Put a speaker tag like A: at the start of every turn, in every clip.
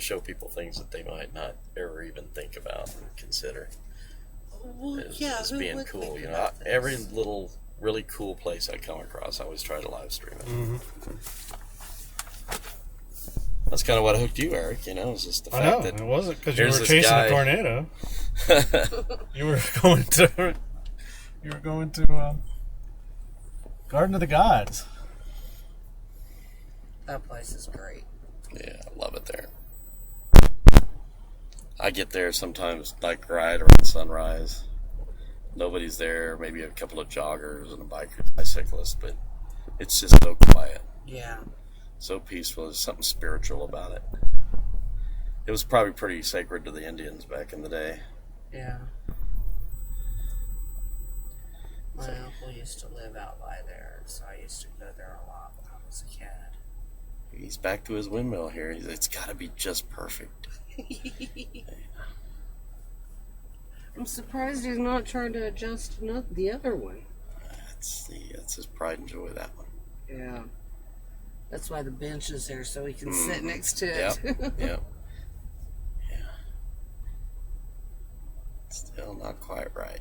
A: show people things that they might not ever even think about and consider.
B: Well,
A: As being cool, you know. Every little really cool place I come across, I always try to live stream it.
C: Mm-hmm.
A: That's kind of what hooked you, Eric. You know, it's just the fact that
C: it wasn't because you were
A: here's this
C: chasing
A: guy-
C: a tornado. You were going to Garden of the Gods.
B: That place is great.
A: Yeah, I love it there. I get there sometimes, like right around sunrise. Nobody's there, maybe a couple of joggers and a bicyclist, but it's just so quiet,
B: Yeah.
A: so peaceful. There's something spiritual about it. It was probably pretty sacred to the Indians back in the day.
B: Yeah. My uncle used to live out by there, so I used to go there a lot when I was a kid.
A: He's back to his windmill here. It's got to be just perfect.
B: I'm surprised he's not trying to adjust the other one.
A: That's his pride and joy, that one.
B: Yeah. That's why the bench is there, so he can sit next to it.
A: Yep, yep. Yeah. Still not quite right.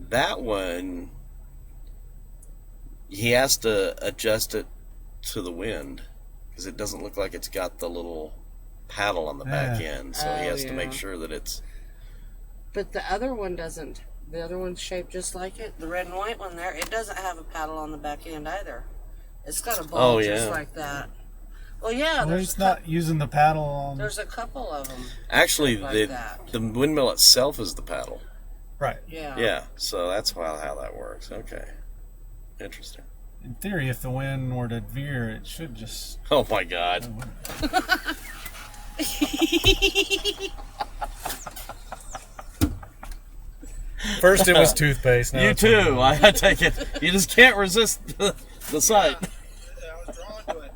A: That one, he has to adjust it to the wind because it doesn't look like it's got the little paddle on the back end, so he has to make sure that it's...
B: But the other one doesn't. The other one's shaped just like it. The red and white one there, it doesn't have a paddle on the back end either. It's got a ball just like that. Well, yeah.
C: Well, he's not using the paddle on...
B: There's a couple of them.
A: Actually,
B: like
A: the windmill itself is the paddle.
C: Right.
B: Yeah.
A: Yeah, so that's how that works. Okay. Interesting.
C: In theory, if the wind were to veer, it should just...
A: Oh my God.
C: First it was toothpaste. Now
A: You
C: it's
A: too. I take it. You just can't resist the sight.
D: I was drawn to it.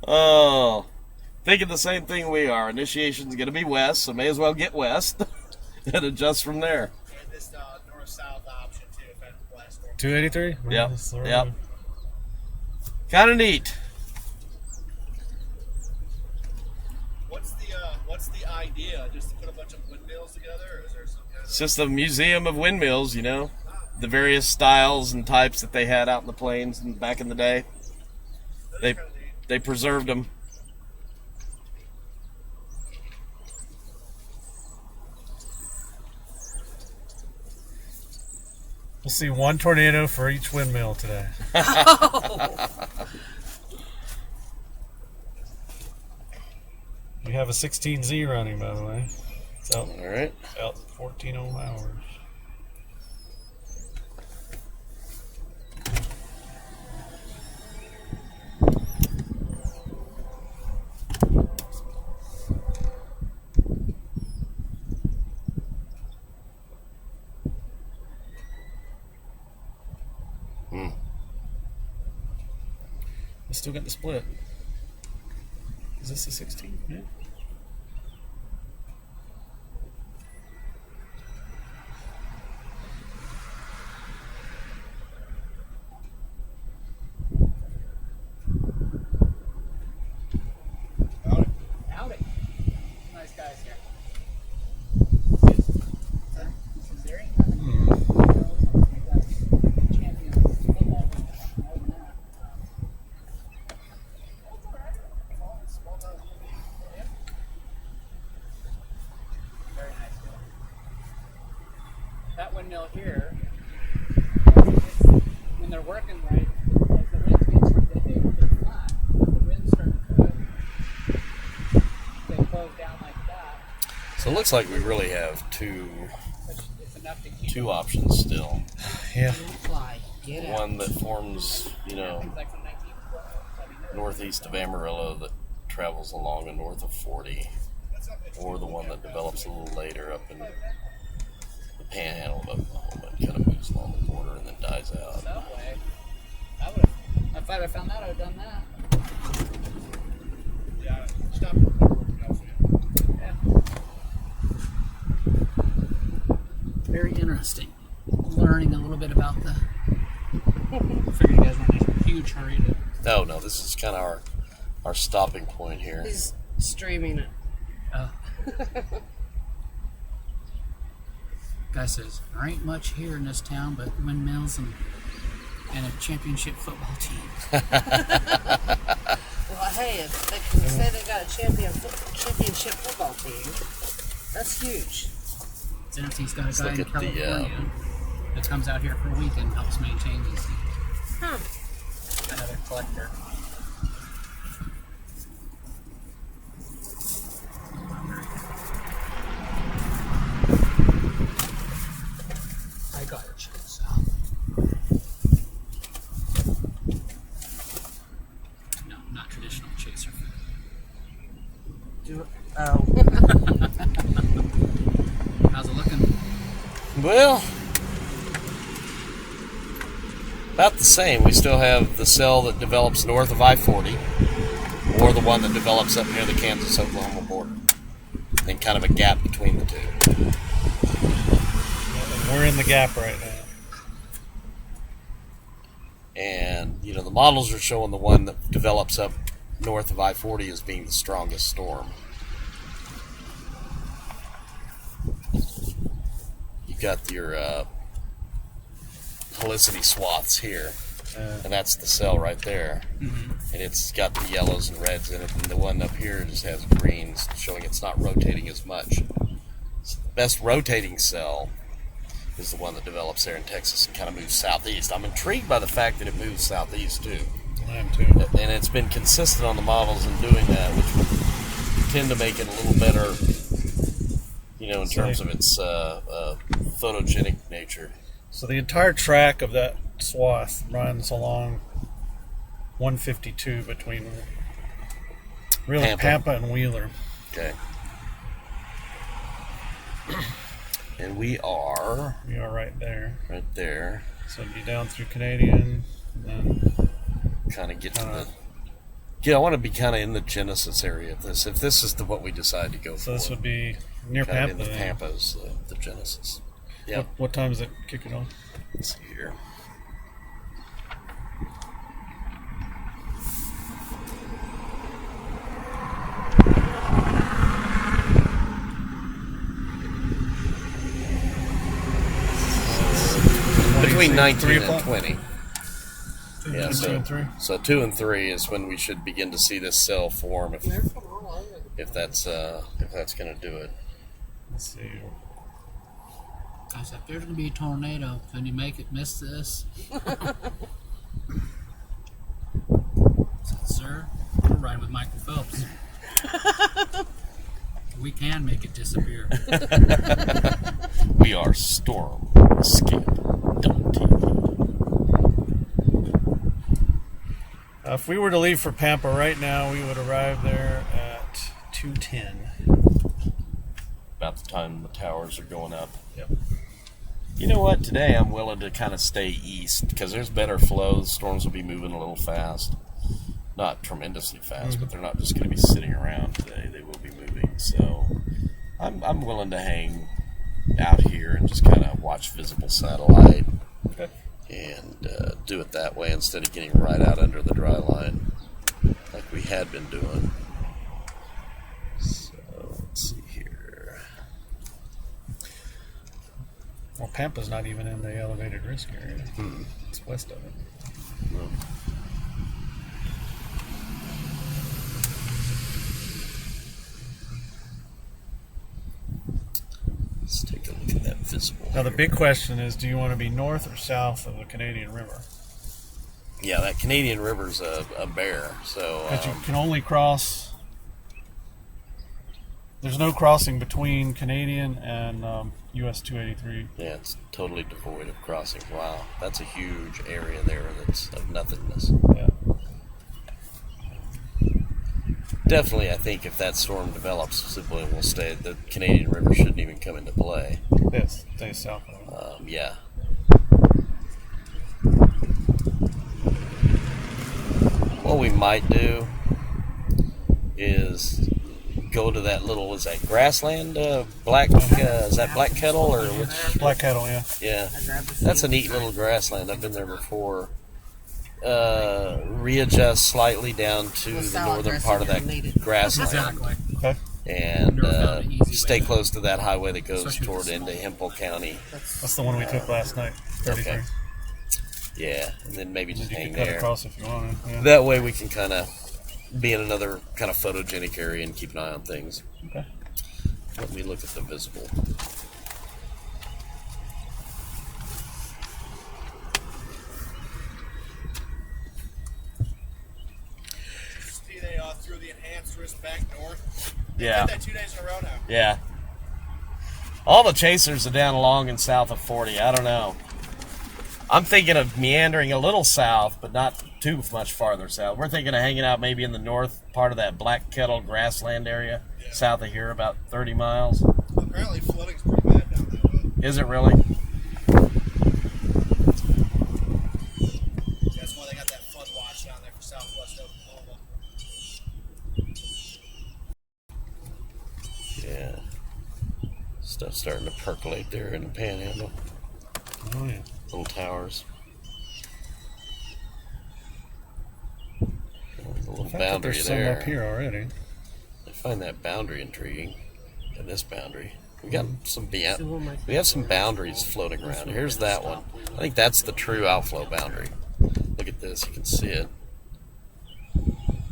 A: Oh, thinking the same thing we are. Initiation's going to be west, so may as well get west and adjust from there.
D: And this north-south option too, if that's west.
C: 283?
A: Yep.
C: That's the road.
A: Yep. Kind of neat.
D: What's the idea? Just to put a bunch of windmills together, or is there some kind
A: It's just a museum of windmills, you know, the various styles and types that they had out in the plains and back in the day. They preserved them.
C: We'll see one tornado for each windmill today. You have a 16Z running, by the way. It's out,
A: All right.
C: out 14 hours. I still got the split. Is this a 16? Yeah.
D: Howdy. Nice guys here. This is Eric. Champions football. Very nice. That windmill here, when they're working right, as the wind gets they're flat. As the winds start to cook, they close down like that.
A: So it looks like we really have two
D: It's enough to keep
A: options still.
C: Yeah.
B: Fly. Get out.
A: One that forms, you know,
D: things like from 1912.
A: northeast of Amarillo that travels along and north of 40, or the one that develops a little later up in the panhandle of Oklahoma and kind of moves along the border and then dies out.
D: Subway. I would have. If I'd have found that, I would have done that. Yeah. Stop. Yeah.
B: Very interesting.
D: learning a little bit about the. Figured you guys weren't in a huge hurry to.
A: No, this is kind of our stopping point here.
B: He's streaming it.
D: Guy says there ain't much here in this town but windmills and a championship football team.
B: Well, hey, if they can say they got a championship football team, that's huge.
D: Tennessee's got a
A: Let's
D: guy
A: look
D: in
A: at the,
D: California that comes out here for a week and helps maintain these.
B: Huh.
D: Another collector. I got it, chainsaw. No, not traditional chaser.
B: Oh.
D: How's it looking?
A: Well, about the same. We still have the cell that develops north of I-40, or the one that develops up near the Kansas-Oklahoma border, and kind of a gap between the two.
C: We're in the gap right now.
A: And, you know, the models are showing the one that develops up north of I-40 as being the strongest storm. You got your helicity swaths here, and that's the cell right there. And it's got the yellows and reds in it, and the one up here just has greens, showing it's not rotating as much. So the best rotating cell is the one that develops there in Texas and kind of moves southeast. I'm intrigued by the fact that it moves southeast too.
C: I am too.
A: And it's been consistent on the models in doing that, which would tend to make it a little better, you know, in terms of its photogenic nature.
C: So the entire track of that swath runs along 152 between really Pampa and Wheeler.
A: Okay. And we are
C: right there.
A: right there.
C: So it'd be down through Canadian, and then
A: Kind of get to the. Yeah, I want to be kind of in the Genesis area of this. If this is what we decide to go for.
C: so this would be near
A: kind of
C: Pampa.
A: in the
C: then.
A: Pampas, the Genesis. Yeah.
C: What time does it kick it on?
A: Let's see here. Between 19 and 20. Yeah,
C: Two and three.
A: so 2 and 3 is when we should begin to see this cell form
B: They're from all over.
A: if that's going to do it.
C: Let's see.
D: I said, there's going to be a tornado. Can you make it miss this? I said, sir, we're riding with Michael Phelps. We can make it disappear.
A: We are Storm Escape TV.
C: If we were to leave for Pampa right now, we would arrive there at 2:10.
A: About the time the towers are going up.
C: Yep.
A: You know what? Today I'm willing to kind of stay east because there's better flows. Storms will be moving a little fast. Not tremendously fast, but they're not just going to be sitting around today. They will be moving. So I'm willing to hang out here and just kind of watch visible satellite
C: Okay.
A: and do it that way instead of getting right out under the dry line like we had been doing. So let's see here.
C: Well, Pampa's not even in the elevated risk area. It's west of it.
A: Well, let's take a look at that visible.
C: Now, the
A: here.
C: big question is, do you want to be north or south of the Canadian River?
A: Yeah, that Canadian River's a bear. So
C: Because you can only cross... There's no crossing between Canadian and US 283.
A: yeah, it's totally devoid of crossing. Wow, that's a huge area there that's of nothingness.
C: Yeah.
A: Definitely, I think if that storm develops, simply will stay. The Canadian River shouldn't even come into play.
C: Yes, stay south of it.
A: Yeah. What we might do is go to that little, is that grassland? Is that Black Kettle or which?
C: Black Kettle, yeah.
A: Yeah,
B: I grabbed a
A: that's a
B: few.
A: neat little grassland. I've been there before. Readjust slightly down to
B: Well,
A: the
B: salad
A: northern
B: dressing
A: part of that
B: is needed.
A: grassland.
D: Exactly.
C: Okay.
A: And
D: Never found an easy way
A: stay
D: to-
A: close to that highway that goes
D: Especially
A: toward
D: with the
A: into
D: small.
A: Hempel County.
C: That's the one we took last night. 33.
A: Okay. Yeah, and then maybe just
C: You
A: hang
C: can cut
A: there.
C: across if you want to. Yeah.
A: That way we can kind of be in another kind of photogenic area and keep an eye on things.
C: Okay.
A: Let me look at the visible.
E: They threw the enhanced wrist back north.
A: Yeah.
E: Did that 2 days in a row now.
A: Yeah. All the chasers are down along and south of 40. I don't know. I'm thinking of meandering a little south, but not too much farther south. We're thinking of hanging out maybe in the north part of that Black Kettle grassland area, south of here, about 30 miles.
E: Apparently flooding's pretty bad down that way.
A: Is it really?
E: That's why they got that flood watch down there for southwest Oklahoma.
A: Yeah. Stuff's starting to percolate there in the panhandle.
C: Oh, yeah.
A: Little towers. There's a little
C: I thought
A: boundary
C: there's some
A: there.
C: up here already.
A: I find that boundary intriguing. And this boundary. We got some
B: See what my
A: we have some boundaries floating around. Here's that one. I think that's the true outflow boundary. Look at this, you can see it.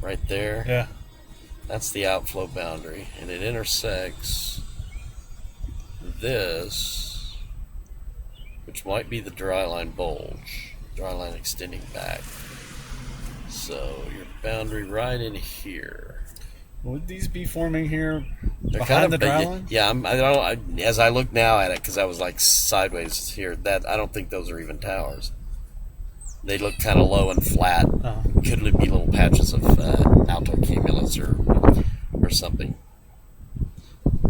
A: Right there.
C: Yeah.
A: That's the outflow boundary. And it intersects this, which might be the dry line bulge. Dry line extending back. So your boundary right in here.
C: Would these be forming here
A: They're
C: behind the
A: big.
C: dry line?
A: Yeah, as I look now at it, because I was like sideways here, that I don't think those are even towers. They look kind of low and flat.
C: Uh-huh.
A: Could be little patches of altocumulus or something.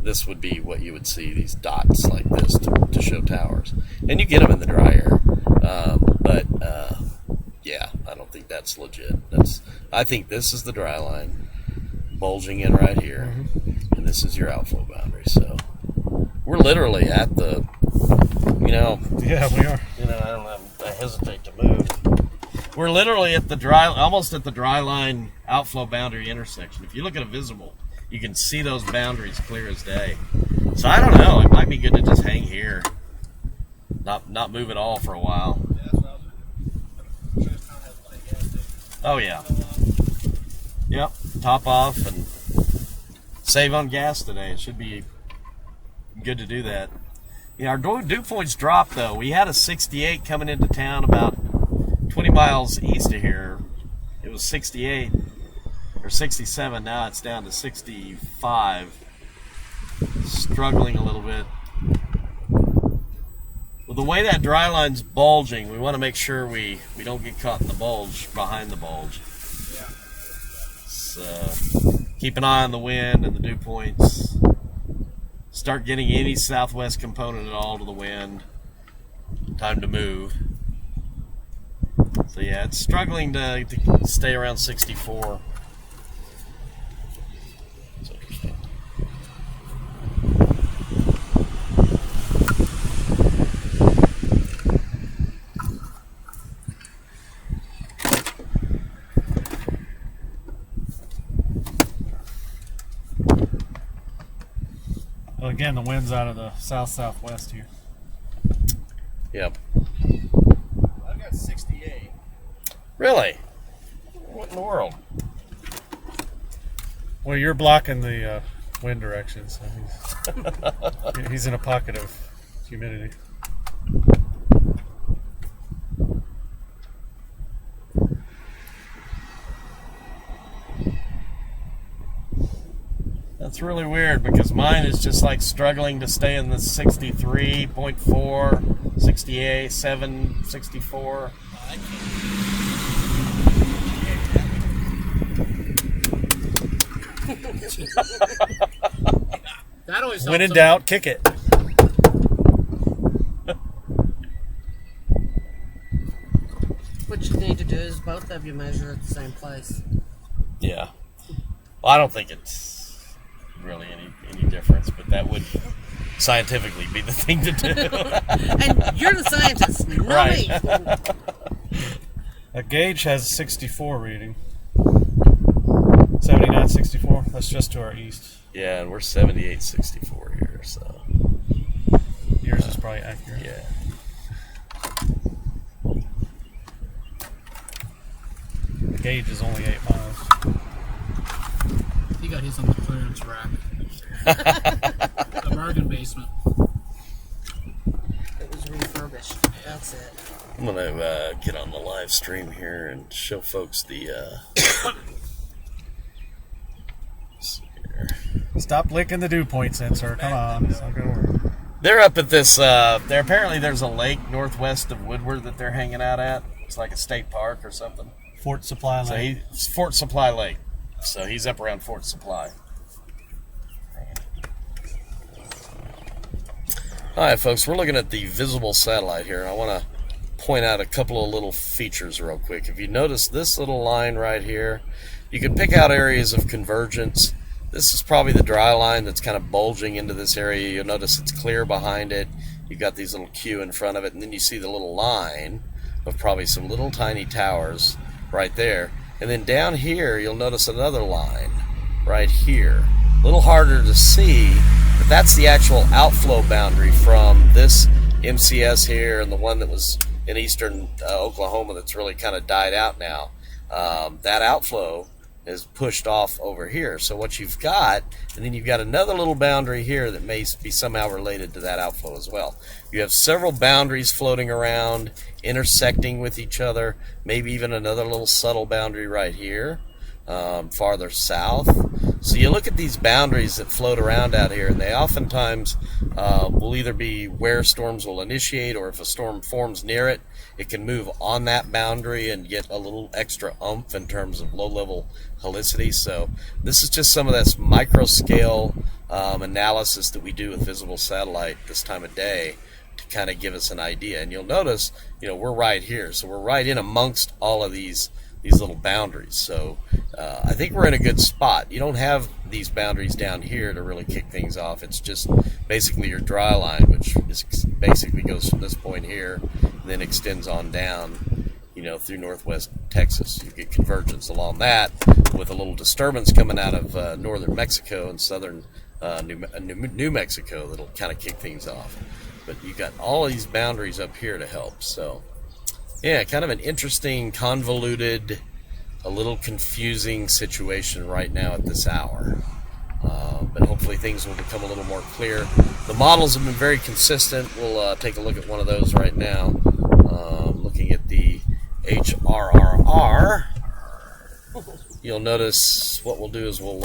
A: This would be what you would see, these dots like this to show towers. And you get them in the dry air. Yeah, I don't think that's legit. I think this is the dry line bulging in right here.
C: Mm-hmm.
A: And this is your outflow boundary. So we're literally at the,
C: Yeah, we are.
A: I hesitate to move. We're literally at almost at the dry line outflow boundary intersection. If you look at a visible, you can see those boundaries clear as day. So I don't know. It might be good to just hang here, not move at all for a while.
E: Yeah, that's what I was doing. Sure, this town has plenty of gas stations.
A: Oh yeah. Yep. Top off and save on gas today. It should be good to do that. Yeah, our dew points dropped though. We had a 68 coming into town about 20 miles east of here. It was 68 or 67. Now it's down to 65. Struggling a little bit. Well, the way that dry line's bulging, we want to make sure we don't get caught in the bulge behind the bulge. So keep an eye on the wind and the dew points. Start getting any southwest component at all to the wind. Time to move. So yeah, it's struggling to stay around 64. That's interesting.
C: Well, again, the wind's out of the south-southwest here.
A: Yep.
E: I've got 68.
A: Really? What in the world?
C: Well, you're blocking the wind direction, so he's in a pocket of humidity.
A: That's really weird because mine is just like struggling to stay in the 63.4, 68, 7, 64.
E: I can't.
D: That always
C: When
D: helps
C: in
D: them.
C: doubt, kick it.
B: What you need to do is both of you measure at the same place.
A: Yeah. Well, I don't think it's really any difference, but that would scientifically be the thing to do.
B: And you're the scientist, not
A: Right.
B: me.
C: A gauge has 64 reading. 7964. That's just to our east.
A: Yeah, and we're 7864 here, so
C: Yours is probably accurate.
A: yeah.
C: The gauge is only 8 miles.
D: He got his on the clearance rack. American basement.
B: It was refurbished. That's it.
A: I'm gonna get on the live stream here and show folks the. Let's see here.
C: Stop licking the dew point sensor. Come on. It's not going to work.
A: They're up at this. Apparently there's a lake northwest of Woodward that they're hanging out at. It's like a state park or something.
C: Fort Supply
A: So
C: Lake.
A: it's Fort Supply Lake. So he's up around Fort Supply. All right, folks, we're looking at the visible satellite here, and I want to point out a couple of little features real quick. If you notice this little line right here, you can pick out areas of convergence. This is probably the dry line that's kind of bulging into this area. You'll notice it's clear behind it. You've got these little Q in front of it, and then you see the little line of probably some little tiny towers right there. And then down here, you'll notice another line right here. A little harder to see, but that's the actual outflow boundary from this MCS here and the one that was in eastern Oklahoma that's really kind of died out now. That outflow is pushed off over here. So what you've got, and then you've got another little boundary here that may be somehow related to that outflow as well. You have several boundaries floating around, intersecting with each other, maybe even another little subtle boundary right here, farther south. So you look at these boundaries that float around out here, and they oftentimes will either be where storms will initiate, or if a storm forms near it, it can move on that boundary and get a little extra oomph in terms of low-level helicity. So this is just some of this micro-scale analysis that we do with visible satellite this time of day to kind of give us an idea. And you'll notice, we're right here, so we're right in amongst all of these little boundaries. So I think we're in a good spot. You don't have these boundaries down here to really kick things off. It's just basically your dry line, which basically goes from this point here and then extends on down, through northwest Texas. You get convergence along that with a little disturbance coming out of northern Mexico and southern New Mexico that'll kind of kick things off. But you got all of these boundaries up here to help. So yeah, kind of an interesting, convoluted, a little confusing situation right now at this hour. But hopefully things will become a little more clear. The models have been very consistent. We'll take a look at one of those right now. Looking at the HRRR, you'll notice what we'll do is we'll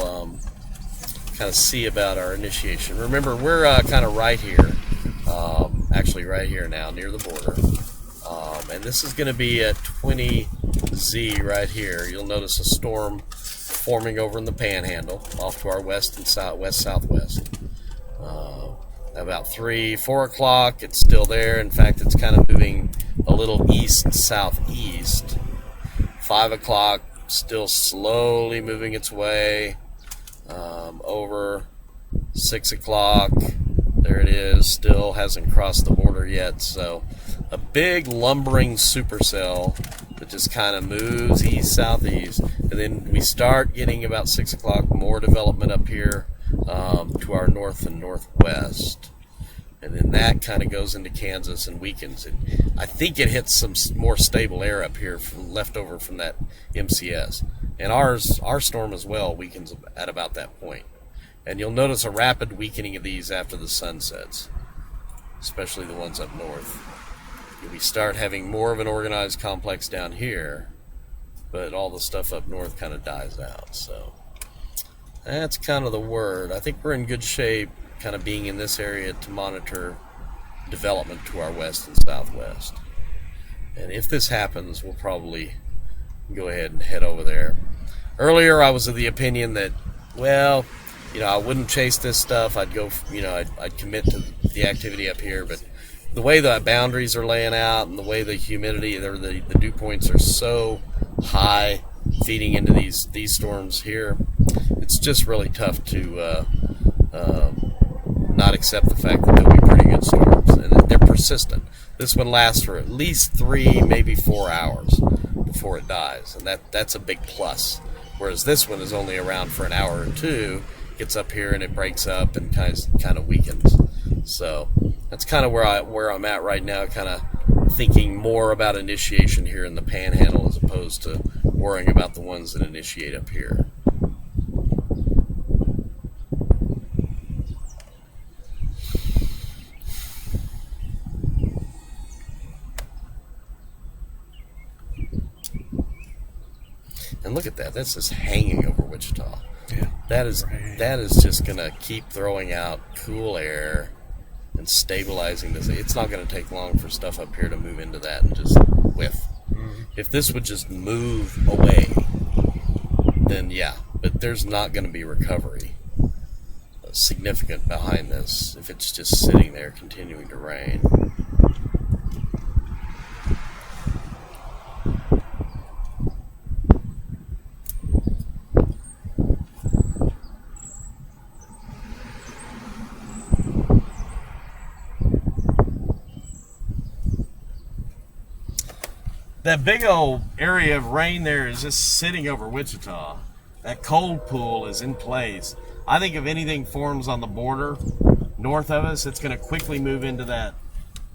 A: kind of see about our initiation. Remember, we're kind of right here, actually right here now, near the border. And this is going to be at 20Z right here. You'll notice a storm forming over in the Panhandle, off to our west and southwest. About 4 o'clock, it's still there. In fact, it's kind of moving a little east-southeast. 5 o'clock, still slowly moving its way over. 6 o'clock, there it is, still hasn't crossed the border yet. So a big lumbering supercell that just kind of moves east-southeast. And then we start getting about 6 o'clock more development up here to our north and northwest. And then that kind of goes into Kansas and weakens. And I think it hits some more stable air up here left over from that MCS. And our storm as well weakens at about that point. And you'll notice a rapid weakening of these after the sun sets, especially the ones up north. We start having more of an organized complex down here, but all the stuff up north kind of dies out. So that's kind of the word. I think we're in good shape, kind of being in this area to monitor development to our west and southwest. And if this happens, we'll probably go ahead and head over there. Earlier, I was of the opinion that, I wouldn't chase this stuff. I'd go, I'd commit to the activity up here, but the way the boundaries are laying out and the way the humidity or the dew points are so high feeding into these storms here, it's just really tough to not accept the fact that there'll be pretty good storms. And they're persistent. This one lasts for at least 3, maybe 4 hours before it dies, and that's a big plus. Whereas this one is only around for an hour or two, gets up here and it breaks up and kind of weakens. So that's kind of where I'm at right now, kind of thinking more about initiation here in the Panhandle as opposed to worrying about the ones that initiate up here. And look at that. That's just hanging over Wichita.
C: Yeah.
A: That is just going to keep throwing out cool air and stabilizing this. It's not going to take long for stuff up here to move into that and just whiff. Mm-hmm. If this would just move away, then yeah. But there's not going to be recovery significant behind this if it's just sitting there continuing to rain. That big old area of rain there is just sitting over Wichita. That cold pool is in place. I think if anything forms on the border north of us, it's going to quickly move into that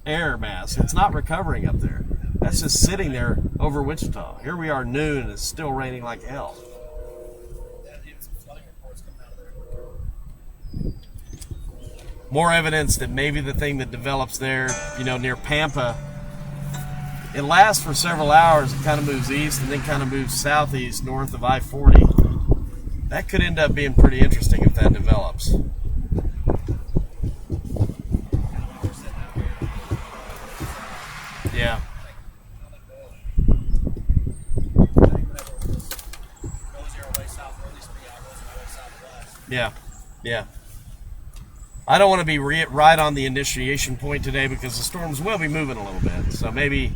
A: air mass. It's not recovering up there. That's just sitting there over Wichita. Here we are noon and it's still raining like hell. More evidence that maybe the thing that develops there, near Pampa, it lasts for several hours. It kind of moves east and then kind of moves southeast north of I-40. That could end up being pretty interesting if that develops. Yeah. Yeah. I don't want to be right on the initiation point today because the storms will be moving a little bit. So maybe,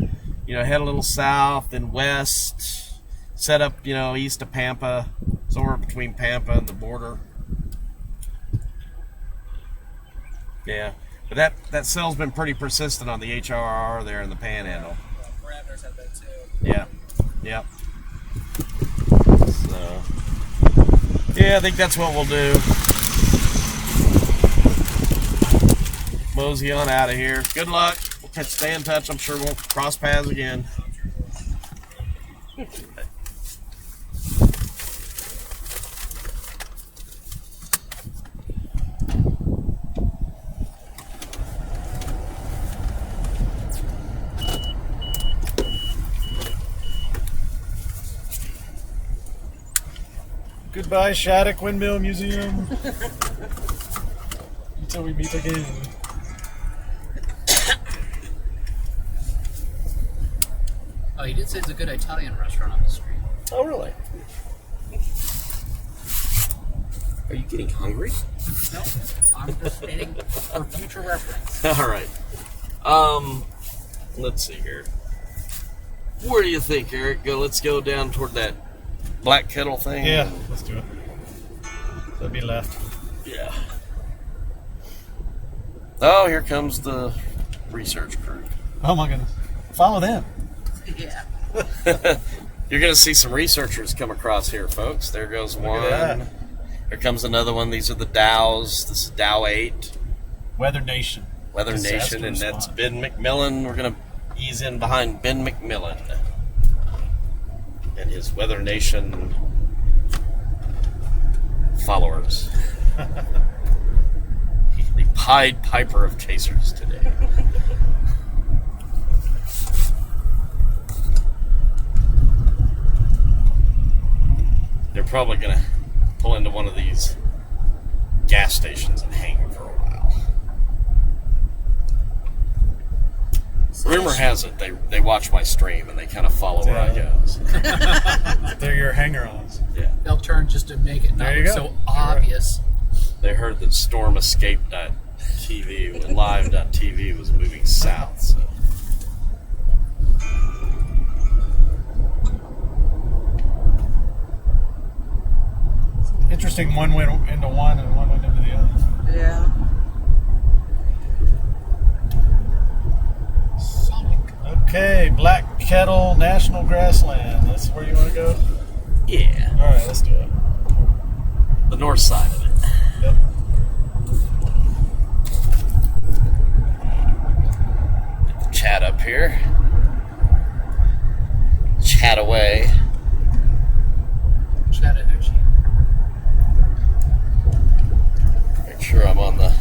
A: head a little south and west, set up, east of Pampa, somewhere between Pampa and the border. Yeah, but that cell's been pretty persistent on the HRR there in the Panhandle.
E: Parameters have been too.
A: Yeah. So, yeah, I think that's what we'll do. Mosey on out of here. Good luck. We'll stay in touch. I'm sure we'll cross paths again.
C: Goodbye, Shattuck Windmill Museum. Until we meet again.
D: Oh, you did say it's a good Italian restaurant on the street.
A: Oh, really? Are you getting hungry?
D: No, I'm just waiting for future reference.
A: All right. Let's see here. Where do you think, Eric? Let's go down toward that Black Kettle thing.
C: Yeah, let's do it. That'd be left.
A: Yeah. Oh, here comes the research crew.
C: Oh my goodness. Follow them.
B: Yeah.
A: You're going to see some researchers come across here, folks. There goes one.
C: Look at that.
A: Here comes another one. These are the Dows. This is Dow 8.
C: Weather Nation.
A: Weather
C: Disaster
A: Nation, and that's
C: response.
A: Ben McMillan. We're going to ease in behind Ben McMillan and his Weather Nation followers. The Pied Piper of chasers today. They're probably going to pull into one of these gas stations and hang for a while. Rumor has it they watch my stream and they kind of follow where I go. So,
C: They're your hanger-ons.
A: yeah.
D: They'll turn just to make it not
C: There you
D: look
C: go.
D: so obvious.
A: They heard that StormEscape.tv and Live.tv was moving south. So.
C: Interesting, one went into one and one went into the other.
B: Yeah.
E: Sonic.
C: Okay, Black Kettle National Grassland. That's where you want to go?
A: Yeah.
C: All right, let's do it.
A: The north side of it.
C: Yep.
A: Get the chat up here. Chat away.
D: Chattahoochee.
A: Make sure I'm on the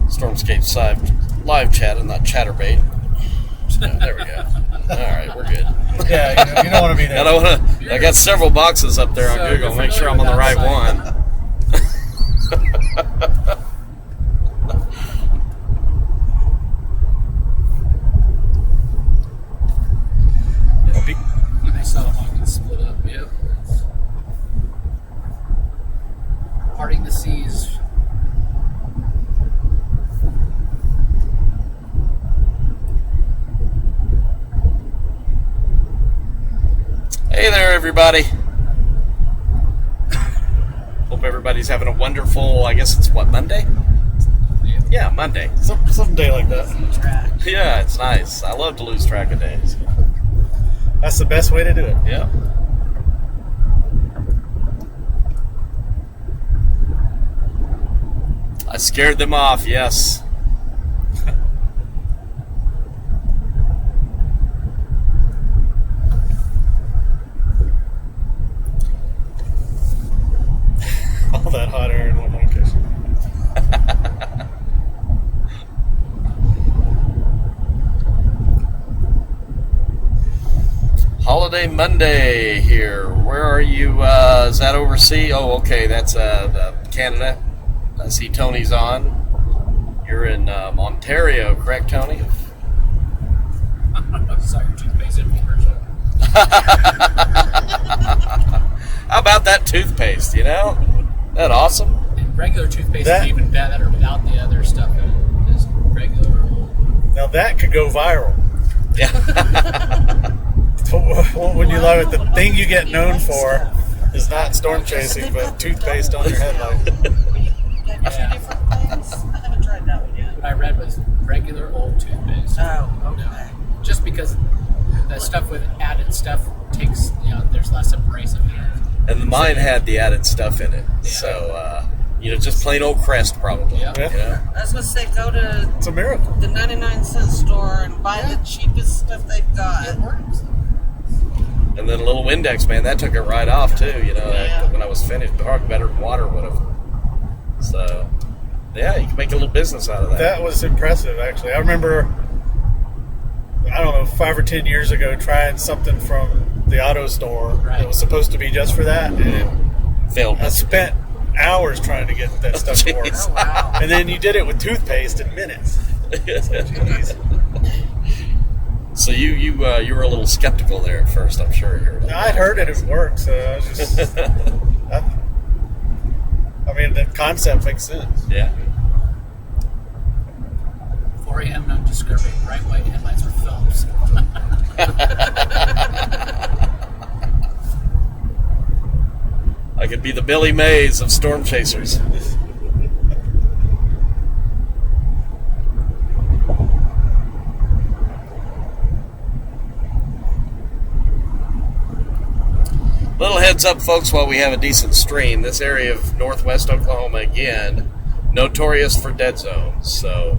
A: Stormscape live chat and not Chatterbait. There we go. All right, we're good.
C: Yeah, you don't want to be there.
A: I got several boxes up there on
D: So
A: Google.
D: you're
A: Make sure I'm on the
D: familiar
A: right
D: with that
A: one.
D: I saw them all get split up. Yep. Parting the seas.
A: Hey there, everybody. Hope everybody's having a wonderful, I guess it's what, Monday? Yeah, Monday.
C: Some day like that.
B: Track.
A: Yeah, it's nice. I love to lose track of days.
C: That's the best way to do it.
A: Yeah. I scared them off, yes.
C: All that hot air in one location.
A: Holiday Monday here. Where are you? Is that overseas? Oh, okay. That's Canada. I see Tony's on. You're in Ontario, correct, Tony?
D: Sorry, toothpaste commercial.
A: How about that toothpaste, you know? That awesome?
D: And regular toothpaste
C: That-
D: is even better without the other stuff in it. Just regular.
C: Now that could go viral.
A: Yeah.
C: What would you love it? The thing you get known for is not storm chasing, but toothpaste on your headlight.
B: Got two
D: Yeah.
B: different things. I haven't tried that one yet.
D: What I read was regular old toothpaste.
B: Oh, okay.
D: Just because the stuff with added stuff takes, there's less abrasive in it.
A: And mine had the added stuff in it. So, just plain old Crest probably.
D: Yeah.
A: You know?
B: I was going to say, go to
C: It's a miracle.
B: the 99-cent store and buy the cheapest stuff they've got.
D: It works.
A: And then a little Windex, man, that took it right off too.
B: Yeah.
A: When I was finished, probably better than water would have. So, yeah, you can make a little business out of that.
C: That was impressive, actually. I remember, 5 or 10 years ago, trying something from the auto store
D: Right.
C: that was supposed to be just for that, and
A: Failed.
C: I spent hours trying to get that stuff to work.
A: Jeez.
B: Oh, wow.
C: And then you did it with toothpaste in minutes. Jeez.
A: So you were a little skeptical there at first, I'm sure.
C: I'd heard it would work, so I was just. The concept makes sense.
A: Yeah.
D: 4 a.m. no discovery. Bright white headlights for Phillips.
A: I could be the Billy Mays of storm chasers. Little heads up, folks, while we have a decent stream. This area of northwest Oklahoma, again, notorious for dead zones. So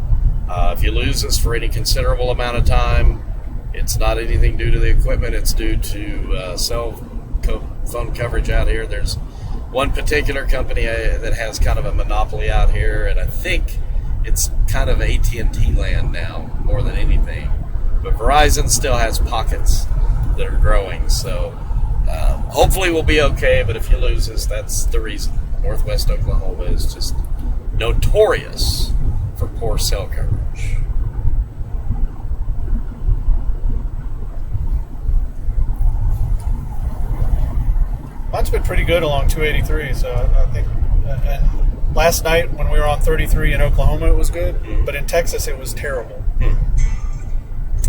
A: if you lose this for any considerable amount of time, it's not anything due to the equipment. It's due to cell phone coverage out here. There's one particular company that has kind of a monopoly out here, and I think it's kind of AT&T land now more than anything. But Verizon still has pockets that are growing, so hopefully we'll be okay. But if you lose us, that's the reason. Northwest Oklahoma is just notorious for poor cell coverage.
C: Mine's been pretty good along 283, so I think. And last night when we were on 33 in Oklahoma, it was good, but in Texas, it was terrible.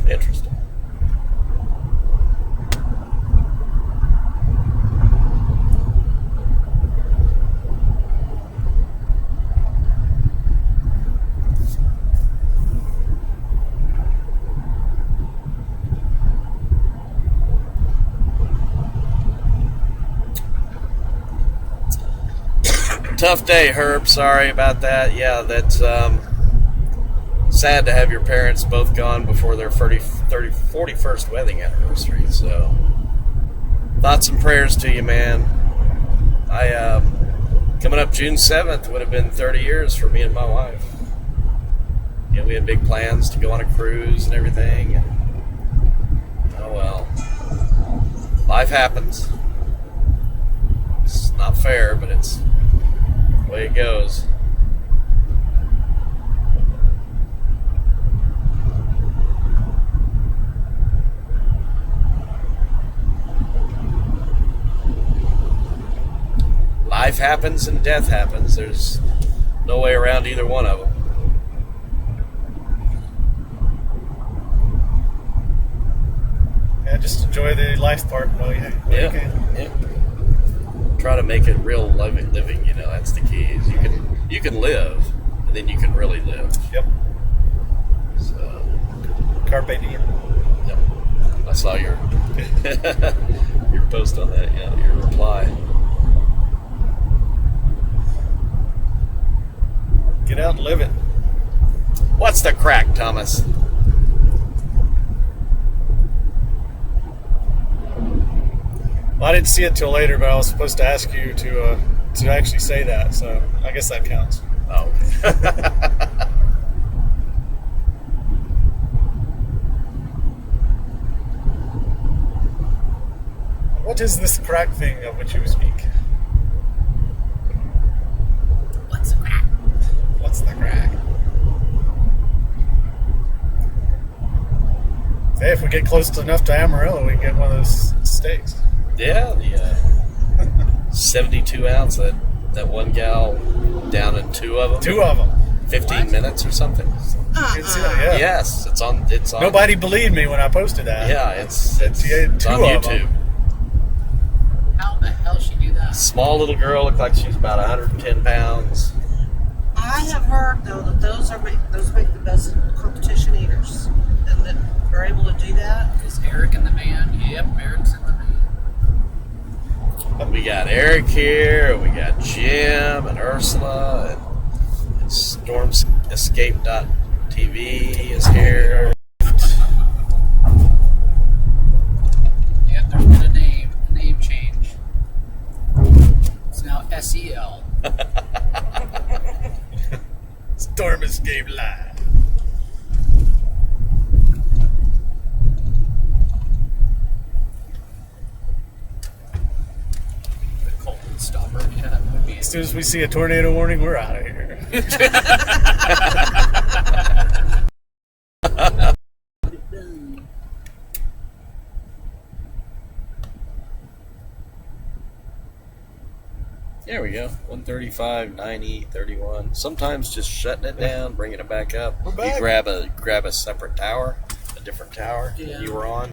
A: Interesting. Tough day, Herb. Sorry about that. Yeah, that's sad to have your parents both gone before their 41st wedding anniversary. So, thoughts and prayers to you, man. Coming up June 7th would have been 30 years for me and my wife. Yeah, we had big plans to go on a cruise and everything. And, oh well. Life happens. It's not fair, but it's the way it goes. Life happens and death happens. There's no way around either one of them.
C: Yeah, just enjoy the life part while you can.
A: Yeah. Try to make it real living. You know, that's the key. Is you can live, and then you can really live.
C: Yep.
A: So,
C: Carpe diem.
A: yep. I saw your your post on that. Yeah, your reply.
C: Get out and live it.
A: What's the crack, Thomas?
C: Well, I didn't see it till later, but I was supposed to ask you to actually say that, so I guess that counts.
A: Oh.
C: What is this crack thing of which you speak?
D: What's a crack?
C: What's the crack? Hey, if we get close enough to Amarillo, we can get one of those steaks.
A: Yeah, the 72 ounce. That one gal down in two of them.
C: 2 of them.
A: 15 minutes or something.
C: You can see that, yeah.
A: Yes, it's on. It's on.
C: Nobody believed me when I posted that.
A: Yeah, it's
C: Yeah,
A: it's on
C: 2 of them.
A: YouTube.
D: How the hell she do that?
A: Small little girl, looked like she's about 110 pounds.
B: I have heard though that those make the best competition eaters, and that are able to do that.
D: Is Eric in the van? Yep, Eric's in the van.
A: We got Eric here, we got Jim and Ursula, and StormEscape.tv is here.
D: Yep, there's been a name change. It's now SEL.
C: Storm Escape Live.
D: The Colton stopper. Yeah, that would be
C: As soon as we see a tornado warning, we're out of here.
A: There we go. 135, 90, 31. Sometimes just shutting it down, bringing it back up.
C: We're back.
A: You grab a separate tower, a different tower that you were on.